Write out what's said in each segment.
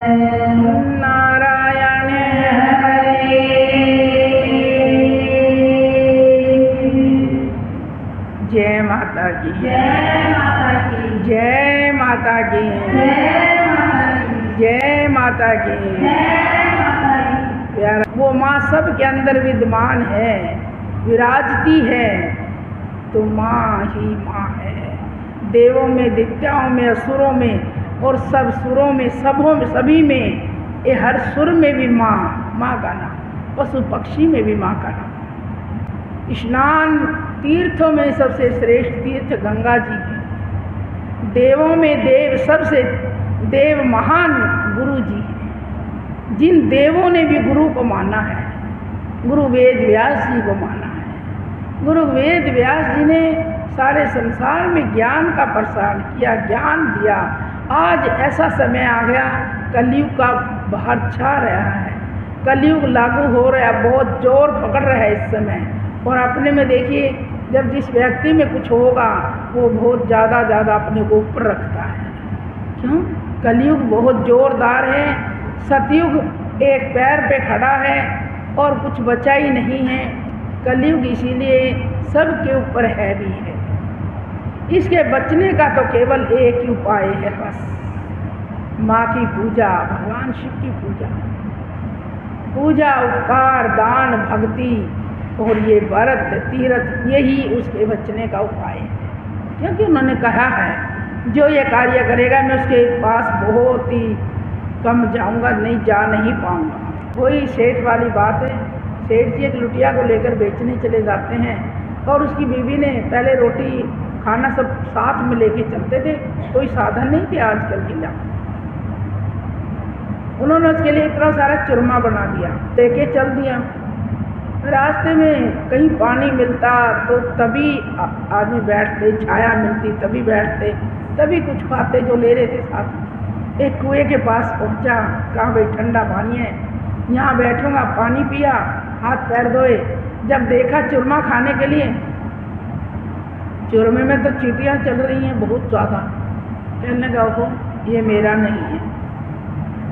नारायण हरे। जय माता की, जय माता की, जय माता की, जय माता जय माता की, की। जय माता की। प्यारा वो माँ सब के अंदर विद्यमान है, विराजती है, तो माँ ही माँ है। देवों में, दित्याओं में, असुरों में और सब सुरों में, सबों में, सभी में, ये हर सुर में भी माँ, माँ का नाम। पशु पक्षी में भी माँ का नाम। स्नान तीर्थों में सबसे श्रेष्ठ तीर्थ गंगा जी है। देवों में देव, सबसे देव महान गुरु जी हैं। जिन देवों ने भी गुरु को माना है, गुरु वेद व्यास जी को माना है। गुरु वेद व्यास जी ने सारे संसार में ज्ञान का प्रसार किया, ज्ञान दिया। आज ऐसा समय आ गया, कलयुग का बाहर छा रहा है, कलयुग लागू हो रहा है, बहुत जोर पकड़ रहा है इस समय। और अपने में देखिए, जब जिस व्यक्ति में कुछ होगा वो बहुत ज़्यादा अपने को ऊपर रखता है। क्यों? कलयुग बहुत जोरदार है। सतयुग एक पैर पे खड़ा है और कुछ बचा ही नहीं है। कलयुग इसीलिए सबके ऊपर है भी है। इसके बचने का तो केवल एक ही उपाय है, बस माँ की पूजा, भगवान शिव की पूजा। पूजा, उपकार, दान, भक्ति और ये व्रत, तीर्थ, यही उसके बचने का उपाय है। क्योंकि उन्होंने कहा है, जो ये कार्य करेगा मैं उसके पास बहुत ही कम जाऊंगा, नहीं जा नहीं पाऊंगा। वही सेठ वाली बात है। सेठ जी एक लुटिया को लेकर बेचने चले जाते हैं और उसकी बीवी ने पहले रोटी खाना सब साथ में लेके चलते थे, कोई साधन नहीं थे आजकल के लिए। उन्होंने उसके लिए इतना सारा चूरमा बना दिया, लेके चल दिया। रास्ते में कहीं पानी मिलता तो तभी आदमी बैठते, छाया मिलती तभी बैठते, तभी कुछ खाते जो ले रहे थे साथ। एक कुएं के पास पहुंचा, कहा भाई ठंडा पानी है, यहाँ बैठूंगा। पानी पिया, हाथ पैर धोए, जब देखा चूरमा खाने के लिए, चूरमे में तो चींटियाँ चल रही हैं बहुत ज़्यादा। कहने लगा हो ये मेरा नहीं है।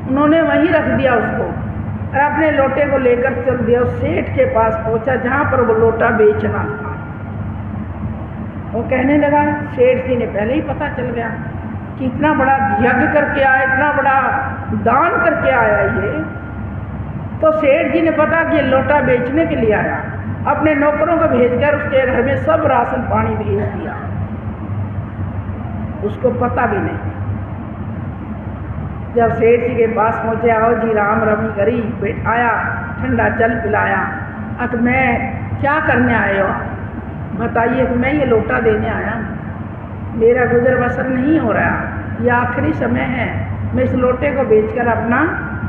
उन्होंने वहीं रख दिया उसको और अपने लोटे को लेकर चल दिया। उस सेठ के पास पहुंचा जहाँ पर वो लोटा बेचना था। वो कहने लगा, सेठ जी ने पहले ही पता चल गया कि इतना बड़ा यज्ञ करके आया, इतना बड़ा दान करके आया ये। तो सेठ जी ने पता कि ये लोटा बेचने के लिए आया, अपने नौकरों को भेजकर उसके घर में सब राशन पानी भेज दिया। उसको पता भी नहीं। जब सेठ जी के पास पहुँचे, आओ जी राम रमी करी, बैठाया, ठंडा जल पिलाया। अब मैं क्या करने आए हो बताइए? कि मैं ये लोटा देने आया, मेरा गुजर बसर नहीं हो रहा, ये आखिरी समय है, मैं इस लोटे को बेचकर अपना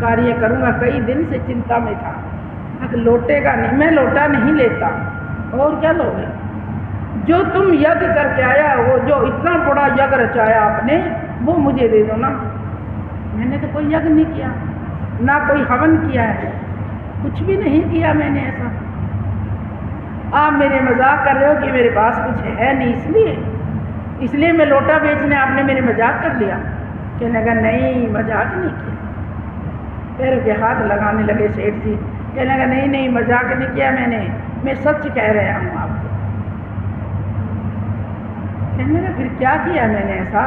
कार्य करूँगा। कई दिन से चिंता में था। लोटे का नहीं, मैं लोटा नहीं लेता। और क्या लोगे? जो तुम यज्ञ करके आया, वो जो इतना बड़ा यज्ञ रचाया आपने, वो मुझे दे दो ना। मैंने तो कोई यज्ञ नहीं किया, ना कोई हवन किया है, कुछ भी नहीं किया मैंने ऐसा। आप मेरे मजाक कर रहे हो कि मेरे पास कुछ है नहीं, इसलिए मैं लोटा बेचने आपने मेरे मजाक कर लिया। कहने लगा नहीं, मजाक नहीं किया। पैर के हाथ लगाने लगे सेठ जी। कहने लगा नहीं मजाक नहीं किया मैंने, मैं सच कह रहा हूँ आपको। कहने लगा फिर क्या किया मैंने ऐसा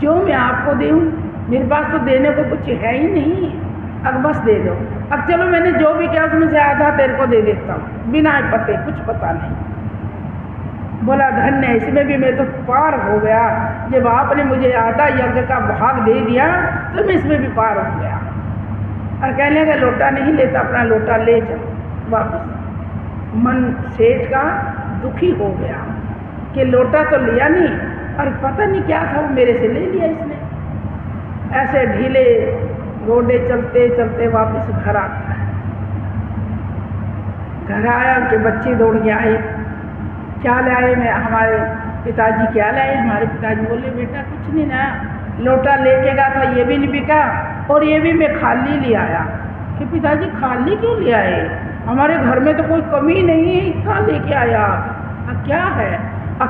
जो मैं आपको दूँ? मेरे पास तो देने को कुछ है ही नहीं, अब बस दे दो। अब चलो मैंने जो भी किया उसमें से आधा तेरे को दे देता हूँ, बिना पते, कुछ पता नहीं। बोला धन्य है, इसमें भी मैं तो पार हो गया। जब आपने मुझे आधा यज्ञ का भाग दे दिया तो मैं इसमें भी पार हो गया। और कहने लगा लोटा नहीं लेता, अपना लोटा ले चलो वापस। मन सेठ का दुखी हो गया कि लोटा तो लिया नहीं और पता नहीं क्या था वो मेरे से ले लिया इसने। ऐसे ढीले गोडे चलते चलते वापस घर आता है। घर आया, उनके बच्चे दौड़ के आए, क्या लाए? मैं हमारे पिताजी क्या लाए? हमारे पिताजी बोले बेटा कुछ नहीं लाया, लोटा लेके गया था, ये भी नहीं बिका और ये भी मैं खाली ले आया। कि पिताजी खाली क्यों ले आए? हमारे घर में तो कोई कमी नहीं है, इतना लेके आया। क्या है?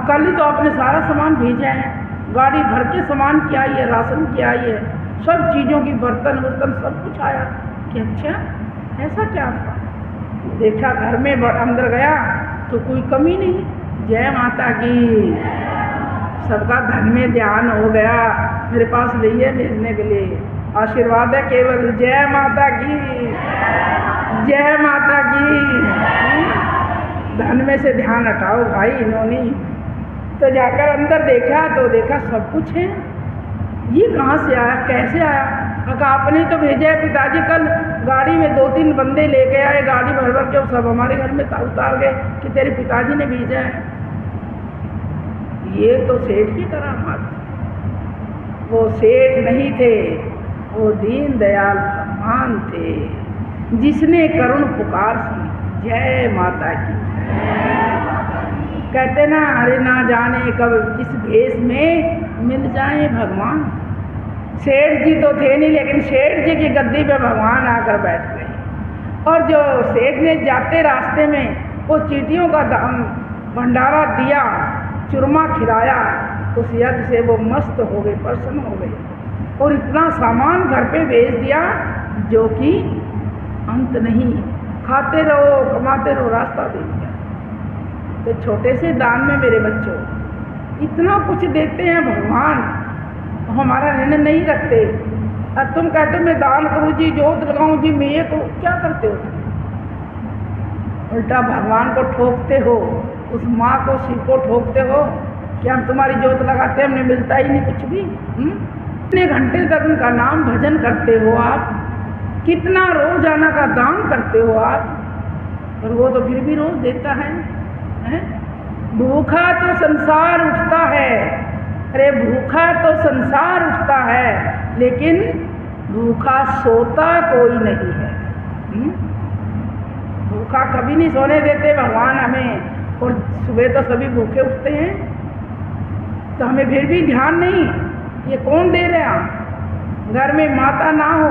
कल ही तो आपने सारा सामान भेजा है, गाड़ी भर के सामान क्या आई है, राशन क्या आई है, सब चीज़ों की बर्तन वर्तन सब कुछ आया कि अच्छा ऐसा क्या था। देखा घर में अंदर गया तो कोई कमी नहीं। जय माता की। सबका धन में ध्यान हो गया, मेरे पास नहीं है भेजने के लिए, आशीर्वाद है केवल। जय माता की, जय माता की। धन में से ध्यान हटाओ भाई इन्होंने। तो जाकर अंदर देखा तो देखा सब कुछ है। ये कहाँ से आया, कैसे आया? कहा आपने तो भेजा है पिताजी, कल गाड़ी में 2-3 बंदे लेके आए, गाड़ी भर भर के सब हमारे घर में उतार गए कि तेरे पिताजी ने भेजा है। ये तो सेठ की करामात। वो सेठ नहीं थे, वो दीन दयाल भगवान थे जिसने करुण पुकार सुनी। जय माता की। कहते ना, अरे ना जाने कब किस भेष में मिल जाए भगवान। सेठ जी तो थे नहीं, लेकिन सेठ जी की गद्दी पे भगवान आकर बैठ गए। और जो सेठ ने जाते रास्ते में वो चींटियों का भंडारा दिया, चूरमा खिलाया, उस यज्ञ से वो मस्त हो गए, प्रसन्न हो गए और इतना सामान घर पे भेज दिया जो कि अंत नहीं। खाते रहो, कमाते रहो, रास्ता दे दिया। तो छोटे से दान में मेरे बच्चों इतना कुछ देते हैं भगवान, तो हमारा ऋण नहीं रखते। और तुम कहते मैं दान करूँ जी, जोत लगाऊं जी, मैं ये करूँ, क्या करते हो? उल्टा भगवान को ठोकते हो, उस माँ को, शिव को ठोकते हो कि हम तुम्हारी जोत लगाते हैं, हमने मिलता ही नहीं कुछ भी। कितने घंटे तक उनका नाम भजन करते हो आप, कितना रोजाना का दान करते हो आप, और वो तो फिर भी रोज देता है? भूखा तो संसार उठता है। अरे भूखा तो संसार उठता है, लेकिन भूखा सोता कोई नहीं है। भूखा कभी नहीं सोने देते भगवान हमें, और सुबह तो सभी भूखे उठते हैं। तो हमें फिर भी ध्यान नहीं, ये कौन दे रहा? घर में माता ना हो,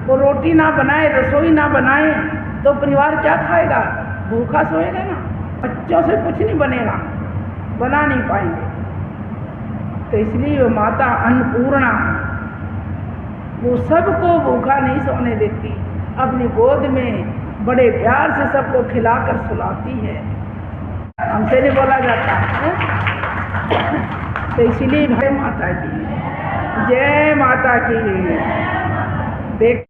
वो रोटी ना बनाए, रसोई ना बनाए, तो परिवार क्या खाएगा? भूखा सोएगा ना। बच्चों से कुछ नहीं बनेगा, बना नहीं पाएंगे। तो इसलिए वो माता अन्नपूर्णा, वो सबको भूखा नहीं सोने देती, अपनी गोद में बड़े प्यार से सबको खिलाकर सुलाती है। हमसे नहीं बोला जाता है। तो इसीलिए जय माता की, जय माता की। देख